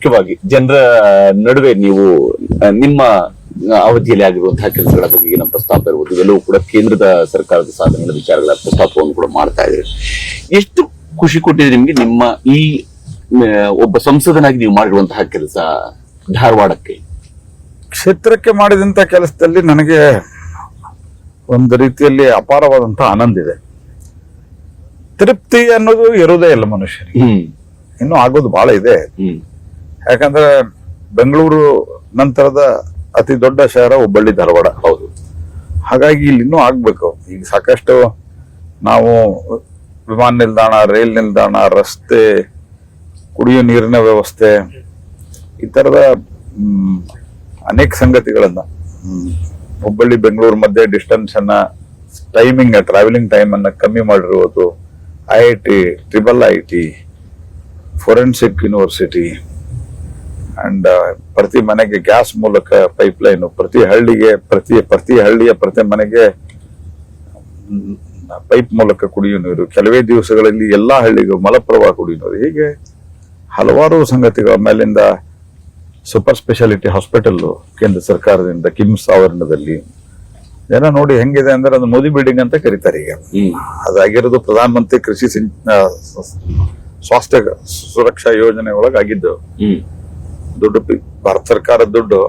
ಮುಖ್ಯವಾಗಿ ಜನರ ನಡುವೆ ನೀವು ನಿಮ್ಮ ಅವಧಿಯಲ್ಲಿ ಆಗಿರುವಂತಹ ಕೆಲಸಗಳ ಬಗ್ಗೆ ನಮ್ಮ ಪ್ರಸ್ತಾಪ ಇರ್ಬೋದು, ಇವೆಲ್ಲವೂ ಕೂಡ ಕೇಂದ್ರದ ಸರ್ಕಾರದ ಸಾಧನೆಗಳ ವಿಚಾರಗಳ ಪ್ರಸ್ತಾಪವನ್ನು ಕೂಡ ಮಾಡ್ತಾ ಇದ್ದೀರಿ. ಎಷ್ಟು ಖುಷಿ ಕೊಟ್ಟಿದೆ ನಿಮ್ಗೆ ನಿಮ್ಮ ಈ ಒಬ್ಬ ಸಂಸದನಾಗಿ ನೀವು ಮಾಡಿರುವಂತಹ ಕೆಲಸ ಧಾರವಾಡಕ್ಕೆ? ಕ್ಷೇತ್ರಕ್ಕೆ ಮಾಡಿದಂತ ಕೆಲಸದಲ್ಲಿ ನನಗೆ ಒಂದು ರೀತಿಯಲ್ಲಿ ಅಪಾರವಾದಂತಹ ಆನಂದ ಇದೆ. ತೃಪ್ತಿ ಅನ್ನೋದು ಇರೋದೇ ಇಲ್ಲ ಮನುಷ್ಯನಿಗೆ. ಇನ್ನೂ ಆಗೋದು ಬಹಳ ಇದೆ. ಯಾಕಂದ್ರೆ ಬೆಂಗಳೂರು ನಂತರದ ಅತಿ ದೊಡ್ಡ ಶಹರ ಹುಬ್ಬಳ್ಳಿ ಧಾರವಾಡ. ಹೌದು. ಹಾಗಾಗಿ ಇಲ್ಲಿ ಇನ್ನೂ ಆಗ್ಬೇಕು. ಈಗ ಸಾಕಷ್ಟು ನಾವು ವಿಮಾನ ನಿಲ್ದಾಣ, ರೈಲ್ ನಿಲ್ದಾಣ, ರಸ್ತೆ, ಕುಡಿಯೋ ನೀರಿನ ವ್ಯವಸ್ಥೆ, ಈ ತರದ ಅನೇಕ ಸಂಗತಿಗಳನ್ನ ಹುಬ್ಬಳ್ಳಿ ಬೆಂಗಳೂರು ಮಧ್ಯೆ ಡಿಸ್ಟೆನ್ಸ್ ಅನ್ನ, ಟೈಮಿಂಗ್, ಟ್ರಾವೆಲಿಂಗ್ ಟೈಮ್ ಅನ್ನ ಕಮ್ಮಿ ಮಾಡಿರುವುದು, IIT, IIT, forensic university and ಪ್ರತಿ ಮನೆಗೆ ಗ್ಯಾಸ್ ಮೂಲಕ ಪೈಪ್ಲೈನ್, ಪ್ರತಿ ಹಳ್ಳಿಯ ಪ್ರತಿ ಮನೆಗೆ ಪೈಪ್ ಮೂಲಕ ಕುಡಿಯುವ ನೀರು, ಕೆಲವೇ ದಿವಸಗಳಲ್ಲಿ ಎಲ್ಲಾ ಹಳ್ಳಿಗೂ ಮಲಪ್ರವಾಹ ಕುಡಿಯುವ ನೀರು, ಹೀಗೆ ಹಲವಾರು ಸಂಗತಿಗಳ ಮೇಲಿಂದ ಸೂಪರ್ ಸ್ಪೆಷಾಲಿಟಿ ಹಾಸ್ಪಿಟಲ್ ಕೇಂದ್ರ ಸರ್ಕಾರದಿಂದ ಕಿಮ್ಸ್ ಆವರಣದಲ್ಲಿ ಜನ ನೋಡಿ ಹೆಂಗಿದೆ ಅಂದ್ರೆ ಅದು ಮೋದಿ ಬಿಲ್ಡಿಂಗ್ ಅಂತ ಕರೀತಾರೆ. ಈಗ ಅದಾಗಿರೋದು ಪ್ರಧಾನ ಮಂತ್ರಿ ಕೃಷಿ ಸ್ವಾಸ್ಥ್ಯ ಸುರಕ್ಷಾ ಯೋಜನೆ ಒಳಗಾಗಿದ್ದು. ದುಡ್ಡು ಭಾರತ ಸರ್ಕಾರದ ದುಡ್ಡು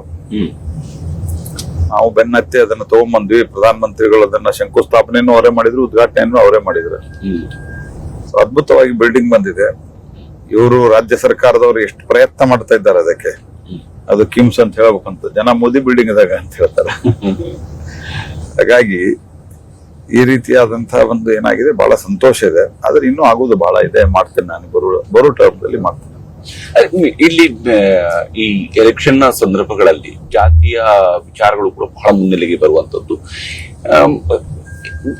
ನಾವು ಬೆನ್ನತ್ತಿ ಅದನ್ನ ತಗೊಂಡ್ಬಂದ್ವಿ. ಪ್ರಧಾನ ಮಂತ್ರಿಗಳು ಅದನ್ನ ಶಂಕುಸ್ಥಾಪನೆಯನ್ನು ಅವರೇ ಮಾಡಿದ್ರು, ಉದ್ಘಾಟನೆಯನ್ನು ಅವರೇ ಮಾಡಿದ್ರು. ಅದ್ಭುತವಾಗಿ ಬಿಲ್ಡಿಂಗ್ ಬಂದಿದೆ. ಇವರು ರಾಜ್ಯ ಸರ್ಕಾರದವರು ಎಷ್ಟು ಪ್ರಯತ್ನ ಮಾಡ್ತಾ ಇದ್ದಾರೆ ಅದಕ್ಕೆ. ಅದು ಕಿಮ್ಸ್ ಅಂತ ಹೇಳ್ಬೇಕಂತ ಜನ ಮೋದಿ ಬಿಲ್ಡಿಂಗ್ ಇದಾಗ ಅಂತ ಹೇಳ್ತಾರೆ. ಹಾಗಾಗಿ ಈ ರೀತಿಯಾದಂತಹ ಒಂದು ಏನಾಗಿದೆ, ಬಹಳ ಸಂತೋಷ ಇದೆ. ಆದ್ರೆ ಇನ್ನೂ ಆಗುದು ಬಹಳ ಇದೆ. ಮಾಡ್ತೇನೆ ನಾನು ಬರೋ ಟರ್ಮ್ದಲ್ಲಿ ಮಾಡ್ತೇನೆ. ಇಲ್ಲಿ ಈ ಎಲೆಕ್ಷನ್ ನ ಸಂದರ್ಭಗಳಲ್ಲಿ ಜಾತಿಯ ವಿಚಾರಗಳು ಕೂಡ ಬಹಳ ಮುನ್ನೆಲೆಗೆ ಬರುವಂತದ್ದು.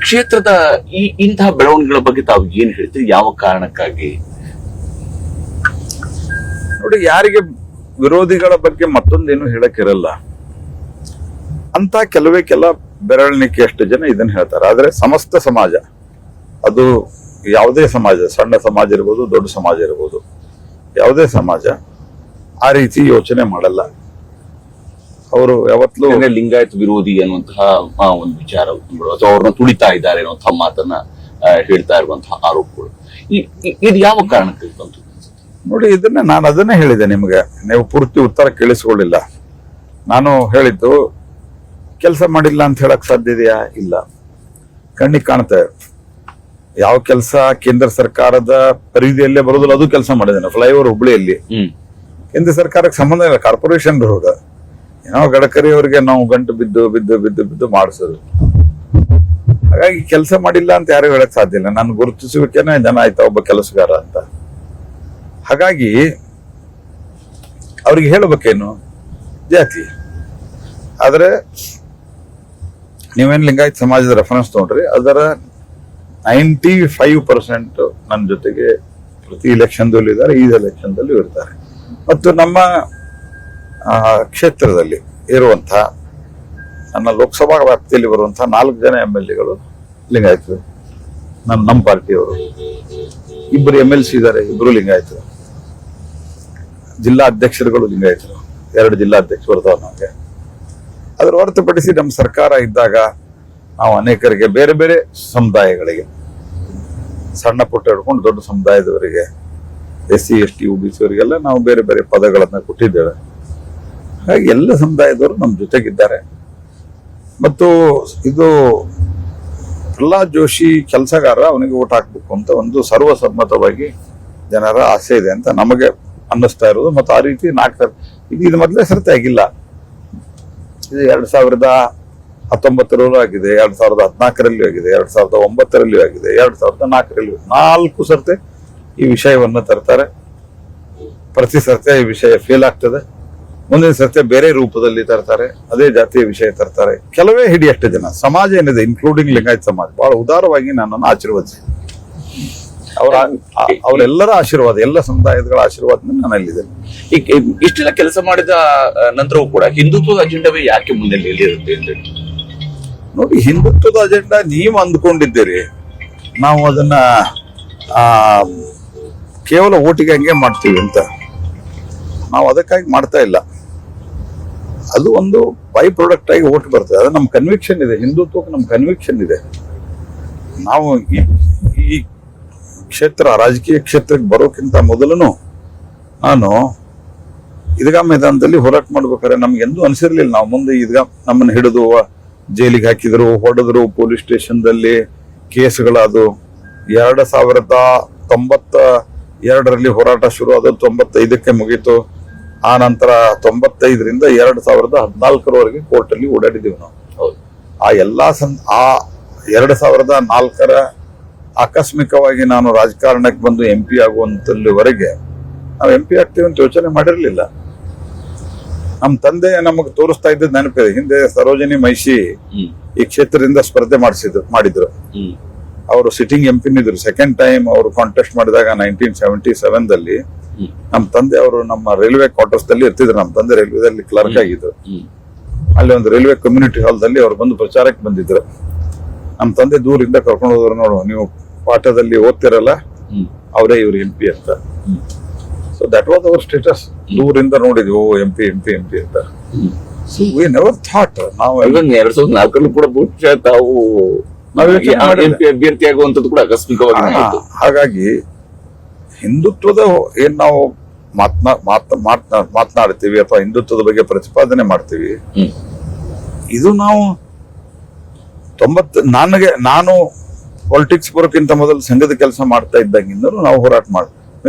ಕ್ಷೇತ್ರದ ಇಂತಹ ಬೆಳವಣಿಗೆಗಳ ಬಗ್ಗೆ ತಾವು ಏನ್ ಹೇಳ್ತೀರಿ? ಯಾವ ಕಾರಣಕ್ಕಾಗಿ? ನೋಡಿ, ಯಾರಿಗೆ ವಿರೋಧಿಗಳ ಬಗ್ಗೆ ಮತ್ತೊಂದೇನು ಹೇಳಕ್ಕಿರಲ್ಲ ಅಂತ ಕೆಲ ಬೆರಳಿಕೆ ಅಷ್ಟು ಜನ ಇದನ್ನ ಹೇಳ್ತಾರೆ. ಆದ್ರೆ ಸಮಸ್ತ ಸಮಾಜ, ಅದು ಯಾವುದೇ ಸಮಾಜ, ಸಣ್ಣ ಸಮಾಜ ಇರ್ಬೋದು, ದೊಡ್ಡ ಸಮಾಜ ಇರ್ಬೋದು, ಯಾವುದೇ ಸಮಾಜ ಆ ರೀತಿ ಯೋಚನೆ ಮಾಡಲ್ಲ. ಅವರು ಯಾವತ್ತೂ ಲಿಂಗಾಯತ್ ವಿರೋಧಿ ಅನ್ನುವಂತಹ ಒಂದು ವಿಚಾರ ಅಥವಾ ಅವ್ರನ್ನ ತುಳಿತಾ ಇದ್ದಾರೆ ಅನ್ನುವಂತಹ ಮಾತನ್ನ ಹೇಳ್ತಾ ಇರುವಂತಹ ಆರೋಪಗಳು, ಇದು ಯಾವ ಕಾರಣಕ್ಕೆ ಬಂತು? ನೋಡಿ, ನಾನು ಅದನ್ನೇ ಹೇಳಿದೆ ನಿಮ್ಗೆ. ನೀವು ಪೂರ್ತಿ ಉತ್ತರ ಕೇಳಿಸ್ಕೊಳ್ಳಿಲ್ಲ. ನಾನು ಹೇಳಿದ್ದು ಕೆಲಸ ಮಾಡಿಲ್ಲ ಅಂತ ಹೇಳಕ್ ಸಾಧ್ಯ ಇದೆಯಾ? ಇಲ್ಲ. ಕಣ್ಣಿಗೆ ಕಾಣುತ್ತೆ. ಯಾವ ಕೆಲಸ ಕೇಂದ್ರ ಸರ್ಕಾರದ ಪರಿಧಿಯಲ್ಲೇ ಬರೋದಿಲ್ಲ ಅದು ಕೆಲಸ ಮಾಡಿದ್ದೇನೆ. ಫ್ಲೈಓವರ್ ಹುಬ್ಳಿಯಲ್ಲಿ ಕೇಂದ್ರ ಸರ್ಕಾರಕ್ಕೆ ಸಂಬಂಧ ಇಲ್ಲ, ಕಾರ್ಪೊರೇಷನ್ ರೋಡ್. ಏನೋ ಗಡ್ಕರಿ ಅವರಿಗೆ ನಾವು ಗಂಟು ಬಿದ್ದು ಮಾಡಿಸೋದು. ಹಾಗಾಗಿ ಕೆಲಸ ಮಾಡಿಲ್ಲ ಅಂತ ಯಾರು ಹೇಳಕ್ ಸಾಧ್ಯ ಇಲ್ಲ. ನಾನು ಗುರುತಿಸುವಿಕೆನೆ ಜನ ಆಯ್ತಾ ಒಬ್ಬ ಕೆಲಸಗಾರ ಅಂತ. ಹಾಗಾಗಿ ಅವ್ರಿಗೆ ಹೇಳಬೇಕೇನು? ಜಾತಿ. ಆದ್ರೆ ನೀವೇನ್ ಲಿಂಗಾಯತ್ ಸಮಾಜದ ರೆಫರೆನ್ಸ್ ತಗೊಂಡ್ರಿ, ಅದರ 95% ನನ್ನ ಜೊತೆಗೆ ಪ್ರತಿ ಎಲೆಕ್ಷನ್ದಲ್ಲೂ ಇದ್ದಾರೆ, ಈ ಎಲೆಕ್ಷನ್ದಲ್ಲೂ ಇರ್ತಾರೆ. ಮತ್ತು ನಮ್ಮ ಕ್ಷೇತ್ರದಲ್ಲಿ ಇರುವಂತಹ, ನನ್ನ ಲೋಕಸಭಾ ವ್ಯಾಪ್ತಿಯಲ್ಲಿ ಬರುವಂತಹ 4 ಜನ MLAಗಳು ಲಿಂಗಾಯತರು. ನಮ್ಮ ಪಾರ್ಟಿಯವರು. 2 MLC ಇದ್ದಾರೆ, 2 ಲಿಂಗಾಯತರು. ಜಿಲ್ಲಾ ಅಧ್ಯಕ್ಷರುಗಳು ಲಿಂಗಾಯತರು, 2 ಜಿಲ್ಲಾ ಅಧ್ಯಕ್ಷರು ಬರ್ತಾವ ನಮಗೆ. ಅದ್ರ ಹೊರತುಪಡಿಸಿ ನಮ್ಮ ಸರ್ಕಾರ ಇದ್ದಾಗ ನಾವು ಅನೇಕರಿಗೆ, ಬೇರೆ ಬೇರೆ ಸಮುದಾಯಗಳಿಗೆ, ಸಣ್ಣ ಪುಟ್ಟ ಹಿಡ್ಕೊಂಡು ದೊಡ್ಡ ಸಮುದಾಯದವರಿಗೆ, SC ST OBC ಅವರಿಗೆಲ್ಲ ನಾವು ಬೇರೆ ಬೇರೆ ಪದಗಳನ್ನ ಕೊಟ್ಟಿದ್ದೇವೆ. ಹಾಗಾಗಿ ಎಲ್ಲ ಸಮುದಾಯದವರು ನಮ್ಮ ಜೊತೆಗಿದ್ದಾರೆ. ಮತ್ತು ಇದು ಪ್ರಹ್ಲಾದ್ ಜೋಶಿ ಕೆಲಸಗಾರ, ಅವನಿಗೆ ಓಟ್ ಹಾಕ್ಬೇಕು ಅಂತ ಒಂದು ಸರ್ವಸಮ್ಮತವಾಗಿ ಜನರ ಆಸೆ ಇದೆ ಅಂತ ನಮಗೆ ಅನ್ನಿಸ್ತಾ ಇರೋದು. ಮತ್ತು ಆ ರೀತಿ ಇದು ಮೊದಲೇ ಸರ್ತಿ ಆಗಿಲ್ಲ. ಇದು 2019ರಲ್ಲೂ ಆಗಿದೆ, 2014ರಲ್ಲೂ ಆಗಿದೆ, 2009ರಲ್ಲೂ ಆಗಿದೆ, 2004ರಲ್ಲೂ 4 ಸರ್ತಿ ಈ ವಿಷಯವನ್ನ ತರ್ತಾರೆ. ಪ್ರತಿ ಸರ್ತಿ ಈ ವಿಷಯ ಫೇಲ್ ಆಗ್ತದೆ. ಮುಂದಿನ ಸರ್ತಿ ಬೇರೆ ರೂಪದಲ್ಲಿ ತರ್ತಾರೆ, ಅದೇ ಜಾತಿಯ ವಿಷಯ ತರ್ತಾರೆ. ಕೆಲವೇ ಹಿಡಿಯಷ್ಟು ಜನ ಸಮಾಜ ಏನಿದೆ, ಇನ್ಕ್ಲೂಡಿಂಗ್ ಲಿಂಗಾಯತ್ ಸಮಾಜ, ಬಹಳ ಉದಾರವಾಗಿ ನನ್ನನ್ನು ಆಶೀರ್ವದಿಸಿ. ಅವರೆಲ್ಲರ ಆಶೀರ್ವಾದ, ಎಲ್ಲ ಸಮುದಾಯಗಳ ಆಶೀರ್ವಾದ ನನ್ನಲ್ಲಿದೆ. ಇಷ್ಟೆಲ್ಲ ಕೆಲಸ ಮಾಡಿದ ನಂತರವೂ ಕೂಡ ಹಿಂದುತ್ವದ ಅಜೆಂಡವೇ ಯಾಕೆ ಮುನ್ನೆಲೆಯಲ್ಲಿ ಇರುತ್ತೆ ಅಂತ ನೋಡಿ. ಹಿಂದುತ್ವದ ಅಜೆಂಡಾ ನೀವು ಅಂದ್ಕೊಂಡಿದ್ದೀರಿ, ನಾವು ಅದನ್ನ ಕೇವಲ ಓಟಿಗೆ ಹಂಗೆ ಮಾಡ್ತೀವಿ ಅಂತ. ನಾವು ಅದಕ್ಕಾಗಿ ಮಾಡ್ತಾ ಇಲ್ಲ. ಅದು ಒಂದು ಬೈ ಪ್ರಾಡಕ್ಟ್ ಆಗಿ ಓಟ್ ಬರ್ತದೆ. ಅದು ನಮ್ಮ ಕನ್ವಿಕ್ಷನ್ ಇದೆ, ಹಿಂದುತ್ವಕ್ಕೆ ನಮ್ಮ ಕನ್ವಿಕ್ಷನ್ ಇದೆ. ನಾವು ಈ ಕ್ಷೇತ್ರ, ರಾಜಕೀಯ ಕ್ಷೇತ್ರಕ್ಕೆ ಬರೋಕ್ಕಿಂತ ಮೊದಲು ನಾನು ಈದ್ಗಾ ಮೈದಾನದಲ್ಲಿ ಹೋರಾಟ ಮಾಡ್ಬೇಕಾದ್ರೆ ನಮ್ಗೆ ಎಂದೂ ಅನ್ಸಿರ್ಲಿಲ್ಲ ನಾವು ಮುಂದೆ ಈದ್ಗಾ ನಮ್ಮನ್ನು ಹಿಡಿದು ಜೈಲಿಗೆ ಹಾಕಿದ್ರು, ಹೊಡೆದ್ರು, ಪೊಲೀಸ್ ಸ್ಟೇಷನ್ದಲ್ಲಿ ಕೇಸ್ಗಳದು. 2092ರಲ್ಲಿ ಹೋರಾಟ ಶುರು ಆದದ್ದು, 95ಕ್ಕೆ ಮುಗೀತು. ಆ ನಂತರ 95ರಿಂದ 2014ರವರೆಗೆ ಕೋರ್ಟ್ ಅಲ್ಲಿ ಓಡಾಡಿದೀವಿ ನಾವು. ಆ ಎಲ್ಲಾ ಆ 2004ರ ಆಕಸ್ಮಿಕವಾಗಿ ನಾನು ರಾಜಕಾರಣಕ್ಕೆ ಬಂದು MP ಆಗುವಂತಲ್ಲಿವರೆಗೆ ನಾವು MP ಆಗ್ತೀವಿ ಅಂತ ಯೋಚನೆ ಮಾಡಿರ್ಲಿಲ್ಲ. ನಮ್ಮ ತಂದೆ ನಮಗೆ ತೋರಿಸ್ತಾ ಇದ್ದದ್ದು ನೆನಪಿದೆ. ಹಿಂದೆ ಸರೋಜಿನಿ ಮೈಷಿ ಈ ಕ್ಷೇತ್ರದಿಂದ ಸ್ಪರ್ಧೆ ಮಾಡಿದ್ರು. ಅವರು ಸಿಟ್ಟಿಂಗ್ MP ಇದ್ರು. ಸೆಕೆಂಡ್ ಟೈಮ್ ಅವರು ಕಾಂಟೆಸ್ಟ್ ಮಾಡಿದಾಗ 1977ದಲ್ಲಿ ನಮ್ಮ ತಂದೆ ಅವರು ನಮ್ಮ ರೈಲ್ವೆ ಕ್ವಾರ್ಟರ್ಸ್ ದಲ್ಲಿ ಇರ್ತಿದ್ರು. ನಮ್ಮ ತಂದೆ ರೈಲ್ವೆದಲ್ಲಿ ಕ್ಲರ್ಕ್ ಆಗಿದ್ರು. ಅಲ್ಲಿ ಒಂದು ರೈಲ್ವೆ ಕಮ್ಯುನಿಟಿ ಹಾಲ್ದಲ್ಲಿ ಅವ್ರು ಬಂದು ಪ್ರಚಾರಕ್ಕೆ ಬಂದಿದ್ರು. ನಮ್ಮ ತಂದೆ ದೂರಿಂದ ಕರ್ಕೊಂಡು ಹೋದ್ರು, ನೋಡು ನೀವು ಪಾಠದಲ್ಲಿ ಓದ್ತಿರಲ್ಲ, ಅವರೇ ಇವ್ರು MP ಅಂತ. So that was our status. ದೂರಿಂದ ನೋಡಿದ್ವಿ, ಓ MP ಅಂತ. ಸೊ ವಿ ನೆವರ್ ಥಾಟ್ ನಾವು 2004 ಕೂಡ ಬಹುಶಃ ತಾವು MP ಅಭ್ಯರ್ಥಿ ಆಗುವಂತದ್ದು ಕೂಡ ಆಕಸ್ಮಿಕವಾಗಿ ಆಯ್ತು. ಹಾಗಾಗಿ ಹಿಂದುತ್ವದ ಏನ್ ನಾವು ಮಾತನಾಡ್ತೀವಿ ಅಥವಾ ಹಿಂದುತ್ವದ ಬಗ್ಗೆ ಪ್ರತಿಪಾದನೆ ಮಾಡ್ತೀವಿ, ಇದು ನಾವು ನಾನು ಪಾಲಿಟಿಕ್ಸ್ ಬರೋಕ್ಕಿಂತ ಮೊದಲು ಸಂಘದ ಕೆಲಸ ಮಾಡ್ತಾ ಇದ್ದಾಗಿಂದಲೂ ನಾವು ಹೋರಾಟ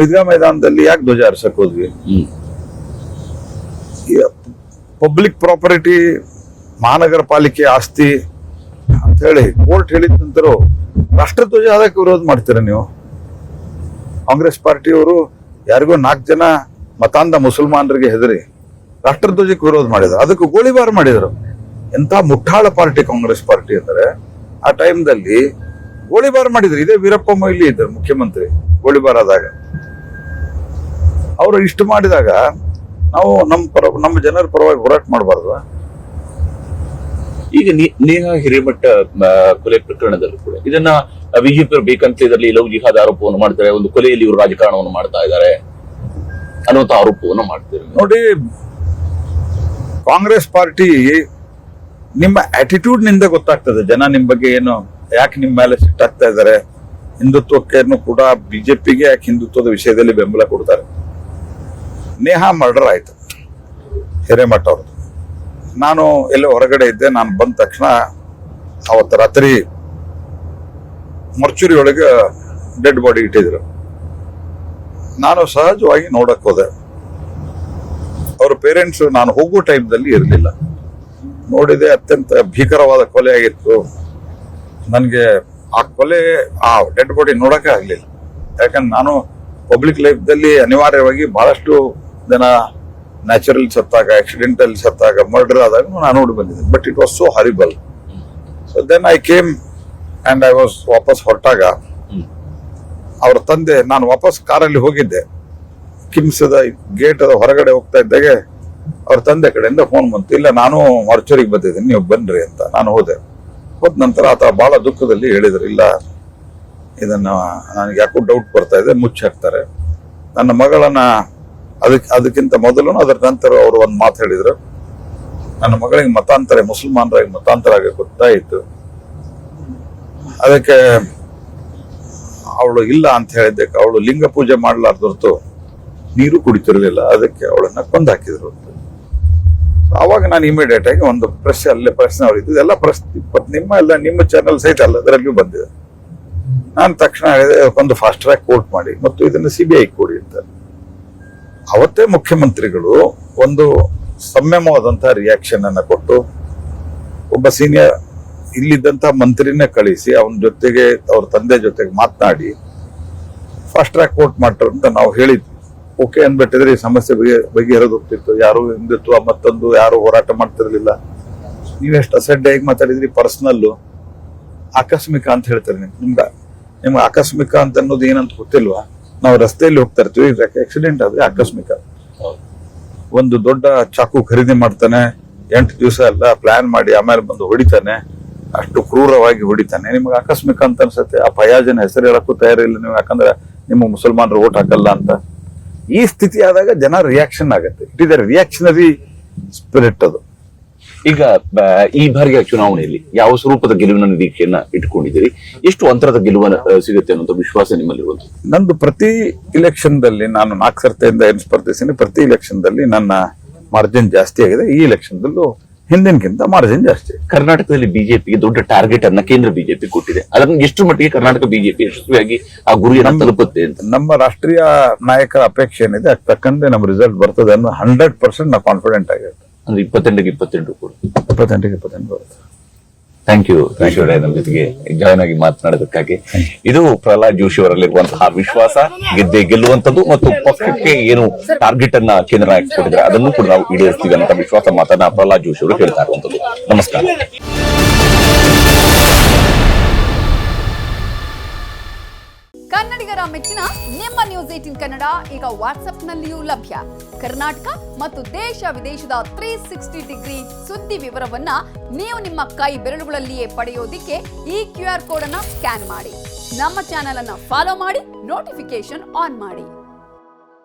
ಈದ್ಗಾ ಮೈದಾನದಲ್ಲಿ ಯಾಕೆ ಧ್ವಜ ಹಾರಿಸಕ್ ಹೋದ್ವಿ? ಪಬ್ಲಿಕ್ ಪ್ರಾಪರ್ಟಿ, ಮಹಾನಗರ ಪಾಲಿಕೆ ಆಸ್ತಿ ಅಂತ ಹೇಳಿ ಕೋರ್ಟ್ ಹೇಳಿದ ನಂತರ ರಾಷ್ಟ್ರಧ್ವಜ ಅದಕ್ಕೆ ವಿರೋಧ ಮಾಡ್ತೀರ ನೀವು? ಕಾಂಗ್ರೆಸ್ ಪಾರ್ಟಿಯವರು ಯಾರಿಗೋ 4 ಜನ ಮತಾಂಧ ಮುಸಲ್ಮಾನರಿಗೆ ಹೆದರಿ ರಾಷ್ಟ್ರಧ್ವಜಕ್ಕೆ ವಿರೋಧ ಮಾಡಿದ್ರು, ಅದಕ್ಕೆ ಗೋಳಿಬಾರ್ ಮಾಡಿದ್ರು. ಎಂತ ಮುಠಾಳ ಪಾರ್ಟಿ ಕಾಂಗ್ರೆಸ್ ಪಾರ್ಟಿ ಅಂದರೆ ಆ ಟೈಮ್ದಲ್ಲಿ ಗೋಳಿಬಾರ್ ಮಾಡಿದ್ರು. ಇದೇ ವೀರಪ್ಪ ಮೊಯ್ಲಿ ಇದ್ದರು ಮುಖ್ಯಮಂತ್ರಿ. ಗೋಳಿಬಾರ್ ಆದಾಗ ಅವರು ಇಷ್ಟು ಮಾಡಿದಾಗ ನಾವು ನಮ್ಮ ಜನರ ಪರವಾಗಿ ಹೋರಾಟ ಮಾಡಬಾರ್ದು? ಈಗ ನೇಹಾ ಹಿರೇಮಠ ಕೊಲೆ ಪ್ರಕರಣದಲ್ಲೂ ಕೂಡ ಇದನ್ನ ಬಿಜೆಪಿ ಬೇಕಂತ ಇದರಲ್ಲಿ ಲವ್ ಜಿಹಾದ್ ಆರೋಪವನ್ನು ಮಾಡ್ತಾರೆ, ಒಂದು ಕೊಲೆಯಲ್ಲಿ ಇವರು ರಾಜಕಾರಣವನ್ನು ಮಾಡ್ತಾ ಇದ್ದಾರೆ ಅನ್ನುವಂತ ಆರೋಪವನ್ನು ಮಾಡ್ತಾರೆ. ನೋಡಿ, ಕಾಂಗ್ರೆಸ್ ಪಾರ್ಟಿ ನಿಮ್ಮ ಆಟಿಟ್ಯೂಡ್ ನಿಂದ ಗೊತ್ತಾಗ್ತದೆ ಜನ ನಿಮ್ ಬಗ್ಗೆ ಏನು, ಯಾಕೆ ನಿಮ್ ಮೇಲೆ ಸಿಟ್ಟಾಗ್ತಾ ಇದ್ದಾರೆ. ಹಿಂದುತ್ವಕ್ಕೇನು ಕೂಡ ಬಿಜೆಪಿಗೆ ಯಾಕೆ ಹಿಂದುತ್ವದ ವಿಷಯದಲ್ಲಿ ಬೆಂಬಲ ಕೊಡ್ತಾರೆ. ನೇಹಾ ಮರ್ಡರ್ ಆಯ್ತು ಹಿರೇಮಠ ಅವ್ರದ್ದು. ನಾನು ಎಲ್ಲೋ ಹೊರಗಡೆ ಇದ್ದೆ. ನಾನು ಬಂದ ತಕ್ಷಣ ಅವತ್ತು ರಾತ್ರಿ ಮರ್ಚುರಿ ಒಳಗೆ ಡೆಡ್ ಬಾಡಿ ಇಟ್ಟಿದ್ರು. ನಾನು ಸಹಜವಾಗಿ ನೋಡಕ್ ಹೋದೆ. ಅವ್ರ ಪೇರೆಂಟ್ಸ್ ನಾನು ಹೋಗೋ ಟೈಮ್ದಲ್ಲಿ ಇರಲಿಲ್ಲ. ನೋಡಿದೆ, ಅತ್ಯಂತ ಭೀಕರವಾದ ಕೊಲೆ ಆಗಿತ್ತು. ನನಗೆ ಆ ಕೊಲೆ, ಆ ಡೆಡ್ ಬಾಡಿ ನೋಡಕ್ಕೆ ಆಗ್ಲಿಲ್ಲ. ಯಾಕಂದ್ರೆ ನಾನು ಪಬ್ಲಿಕ್ ಲೈಫ್ದಲ್ಲಿ ಅನಿವಾರ್ಯವಾಗಿ ಬಹಳಷ್ಟು ಜನ ನ್ಯಾಚುರಲ್ ಸತ್ತಾಗ, ಆಕ್ಸಿಡೆಂಟಲ್ ಸತ್ತಾಗ, ಮರ್ಡರ್ ಆದಾಗ ನಾನು ನೋಡಿ ಬಂದಿದ್ದೆ. But it was so horrible. So then I came and I was ವಾಪಸ್ ಹೊರಟಾಗ ಅವ್ರ ತಂದೆ, ನಾನು ವಾಪಸ್ ಕಾರಲ್ಲಿ ಹೋಗಿದ್ದೆ, ಕಿಮ್ಸದ ಗೇಟ್ ಅದ ಹೊರಗಡೆ ಹೋಗ್ತಾ ಇದ್ದಾಗೆ ಅವ್ರ ತಂದೆ ಕಡೆಯಿಂದ ಫೋನ್ ಬಂತು, ಇಲ್ಲ ನಾನು ಮರ್ಚೂರಿಗೆ ಬಂದಿದ್ದೀನಿ, ನೀವು ಬನ್ರಿ ಅಂತ. ನಾನು ಹೋದ ನಂತರ ಆತ ಬಹಳ ದುಃಖದಲ್ಲಿ ಹೇಳಿದ್ರು, ಇಲ್ಲ ಇದನ್ನ ನನಗೆ ಯಾಕೋ ಡೌಟ್ ಬರ್ತಾ ಇದೆ, ಮುಚ್ಚಾಕ್ತಾರೆ ನನ್ನ ಮಗಳನ್ನ. ಅದಕ್ಕಿಂತ ಮೊದಲು ಅದರ ನಂತರ ಅವರು ಒಂದು ಮಾತು ಹೇಳಿದ್ರು, ನನ್ನ ಮಗಳಿಗೆ ಮತಾಂತರ, ಮುಸಲ್ಮಾನರಾಗಿ ಮತಾಂತರ ಆಗಿ ಗೊತ್ತಾಯಿತು, ಅದಕ್ಕೆ ಅವಳು ಇಲ್ಲ ಅಂತ ಹೇಳಿದ್ದಕ್ಕೆ ಅವಳು ಲಿಂಗ ಪೂಜೆ ಮಾಡಲಾರ್ದು ನೀರು ಕುಡಿತಿರ್ಲಿಲ್ಲ, ಅದಕ್ಕೆ ಅವಳನ್ನ ಕೊಂದು ಹಾಕಿದ್ರು. ಅವಾಗ ನಾನು ಇಮಿಡಿಯೇಟ್ ಆಗಿ ಒಂದು ಅಲ್ಲೇ ಪ್ರಶ್ನೆ ಅವ್ರು ಇದ್ದು ಎಲ್ಲ ನಿಮ್ಮ ಚಾನೆಲ್ ಸಹಿತ ಅಲ್ಲ ಅದರಲ್ಲಿಯೂ ಬಂದಿದೆ. ನಾನು ತಕ್ಷಣ ಹೇಳಿದೆ, ಒಂದು ಫಾಸ್ಟ್ ಟ್ರ್ಯಾಕ್ ಕೋರ್ಟ್ ಮಾಡಿ ಮತ್ತು ಇದನ್ನು CBI ಕೊಡಿ ಅಂತ. ಅವತ್ತೇ ಮುಖ್ಯಮಂತ್ರಿಗಳು ಒಂದು ಸಂಯಮವಾದಂತಹ ರಿಯಾಕ್ಷನ್ ಅನ್ನ ಕೊಟ್ಟು, ಒಬ್ಬ ಸೀನಿಯರ್ ಇಲ್ಲಿದ್ದಂತಹ ಮಂತ್ರಿನೇ ಕಳಿಸಿ ಅವನ ಜೊತೆಗೆ ಅವ್ರ ತಂದೆ ಜೊತೆಗೆ ಮಾತನಾಡಿ ಫಾಸ್ಟ್ ಟ್ರ್ಯಾಕ್ ಕೋರ್ಟ್ ಮಾಡ್ರು ಅಂತ ನಾವು ಹೇಳಿದ್ವಿ. ಓಕೆ ಅನ್ಬಿಟ್ಟಿದ್ರೆ ಈ ಸಮಸ್ಯೆ ಬಗೆಹರಿದು ಹೋಗ್ತಿತ್ತು. ಯಾರು ಹಿಂದುತ್ವ ಮತ್ತೊಂದು ಯಾರು ಹೋರಾಟ ಮಾಡ್ತಿರ್ಲಿಲ್ಲ. ನೀವೆಷ್ಟು ಅಸಡ್ಡೆಯಾಗಿ ಮಾತಾಡಿದ್ರಿ, ಪರ್ಸನಲ್ಲು ಆಕಸ್ಮಿಕ ಅಂತ ಹೇಳ್ತಾರೆ. ನಿಮ್ಗೆ ಆಕಸ್ಮಿಕ ಅಂತ ಅನ್ನೋದು ಏನಂತ ಗೊತ್ತಿಲ್ವಾ? ನಾವು ರಸ್ತೆಯಲ್ಲಿ ಹೋಗ್ತಾ ಇರ್ತೀವಿ, ಆಕ್ಸಿಡೆಂಟ್ ಆದ್ರೆ ಆಕಸ್ಮಿಕ. ಒಂದು ದೊಡ್ಡ ಚಾಕು ಖರೀದಿ ಮಾಡ್ತಾನೆ, 8 ದಿವಸ ಎಲ್ಲ ಪ್ಲಾನ್ ಮಾಡಿ ಆಮೇಲೆ ಬಂದು ಹೊಡಿತಾನೆ, ಅಷ್ಟು ಕ್ರೂರವಾಗಿ ಹೊಡಿತಾನೆ. ನಿಮ್ಗೆ ಆಕಸ್ಮಿಕ ಅಂತ ಅನ್ಸುತ್ತೆ. ಆ ಫಯಾಜನ ಹೆಸರು ಹೇಳಕ್ಕೂ ತಯಾರಿಲ್ಲ ನೀವು, ಯಾಕಂದ್ರೆ ನಿಮ್ಮ ಮುಸಲ್ಮಾನರು ಓಟ್ ಹಾಕಲ್ಲ ಅಂತ. ಈ ಸ್ಥಿತಿ ಆದಾಗ ಜನ ರಿಯಾಕ್ಷನ್ ಆಗುತ್ತೆ. ಇಟ್ ಇಸ್ ರಿಯಾಕ್ಷನರಿ ಸ್ಪಿರಿಟ್ ಅದು. ಈಗ ಈ ಬಾರಿಯ ಚುನಾವಣೆಯಲ್ಲಿ ಯಾವ ಸ್ವರೂಪದ ಗೆಲುವಿನ ನಿರೀಕ್ಷೆಯನ್ನ ಇಟ್ಕೊಂಡಿದ್ದೀರಿ? ಎಷ್ಟು ಅಂತರದ ಗೆಲುವನ್ನು ಸಿಗುತ್ತೆ ಅನ್ನೋ ವಿಶ್ವಾಸ ನಿಮ್ಮಲ್ಲಿರುವಂತ? ನಂದು ಪ್ರತಿ ಇಲೆಕ್ಷನ್ ದಲ್ಲಿ ನಾನು 4 ಸರ್ತಿಯಿಂದ ಏನು ಸ್ಪರ್ಧಿಸಿನಿ, ಪ್ರತಿ ಇಲೆಕ್ಷನ್ ದಲ್ಲಿ ನನ್ನ ಮಾರ್ಜಿನ್ ಜಾಸ್ತಿ ಆಗಿದೆ. ಈ ಇಲೆಕ್ಷನ್ ದಲ್ಲೂ ಹಿಂದಿನಕ್ಕಿಂತ ಮಾರ್ಜಿನ್ ಜಾಸ್ತಿ. ಕರ್ನಾಟಕದಲ್ಲಿ ಬಿಜೆಪಿಗೆ ದೊಡ್ಡ ಟಾರ್ಗೆಟ್ ಅನ್ನ ಕೇಂದ್ರ ಬಿಜೆಪಿ ಕೊಟ್ಟಿದೆ. ಅದನ್ನು ಎಷ್ಟು ಮಟ್ಟಿಗೆ ಕರ್ನಾಟಕ ಬಿಜೆಪಿ ಯಶಸ್ವಿಯಾಗಿ ಆ ಗುರಿಯನ್ನು ತಲುಪುತ್ತೆ ಅಂತ? ನಮ್ಮ ರಾಷ್ಟ್ರೀಯ ನಾಯಕರ ಅಪೇಕ್ಷೆ ಏನಿದೆ ಅದಕ್ಕೆ ತಕ್ಕಂತೆ ನಮ್ಮ ರಿಸಲ್ಟ್ ಬರ್ತದೆ ಅನ್ನೋ 100% ನಾವು ಕಾನ್ಫಿಡೆಂಟ್ ಆಗಿರುತ್ತೆ. ಅಂದ್ರೆ 22ಕ್ಕೆ 22 ಕೂಡ 28ಕ್ಕೆ 28 ಬರುತ್ತೆ. ಥ್ಯಾಂಕ್ ಯು ಈಶ್ವರಯ್ಯ, ನಮ್ಮ ಜೊತೆಗೆ ಜಾಯ್ನ್ ಆಗಿ ಮಾತನಾಡೋದಕ್ಕಾಗಿ. ಇದು ಪ್ರಹ್ಲಾದ್ ಜೋಶಿ ಅವರಲ್ಲಿರುವಂತಹ ವಿಶ್ವಾಸ, ಗೆಲ್ಲುವಂಥದ್ದು ಮತ್ತು ಪಕ್ಷಕ್ಕೆ ಏನು ಟಾರ್ಗೆಟ್ ಅನ್ನ ಕೇಂದ್ರ ನಾಯಕ ಕೊಟ್ಟಿದ್ದಾರೆ ಅದನ್ನು ಕೂಡ ನಾವು ಈಡೇರಿಸ್ತೀವಿ ಅಂತ ವಿಶ್ವಾಸ ಮಾತನ್ನ ಪ್ರಹ್ಲಾದ್ ಜೋಶಿ ಅವರು ಹೇಳ್ತಾ ಇರುವಂತದ್ದು. ನಮಸ್ಕಾರ. ಕನ್ನಡಿಗರ ಮೆಚ್ಚಿನ ನಿಮ್ಮ ನ್ಯೂಸ್ 18 ಕನ್ನಡ ಈಗ ವಾಟ್ಸ್ಆಪ್ನಲ್ಲಿಯೂ ಲಭ್ಯ. ಕರ್ನಾಟಕ ಮತ್ತು ದೇಶ ವಿದೇಶದ 360 ಡಿಗ್ರಿ ಸುದ್ದಿ ವಿವರವನ್ನ ನೀವು ನಿಮ್ಮ ಕೈ ಬೆರಳುಗಳಲ್ಲಿಯೇ ಪಡೆಯೋದಿಕ್ಕೆ ಈ QR ಕೋಡ್ ಅನ್ನ ಸ್ಕ್ಯಾನ್ ಮಾಡಿ. ನಮ್ಮ ಚಾನೆಲ್ ಅನ್ನ ಫಾಲೋ ಮಾಡಿ, ನೋಟಿಫಿಕೇಶನ್ ಆನ್ ಮಾಡಿ.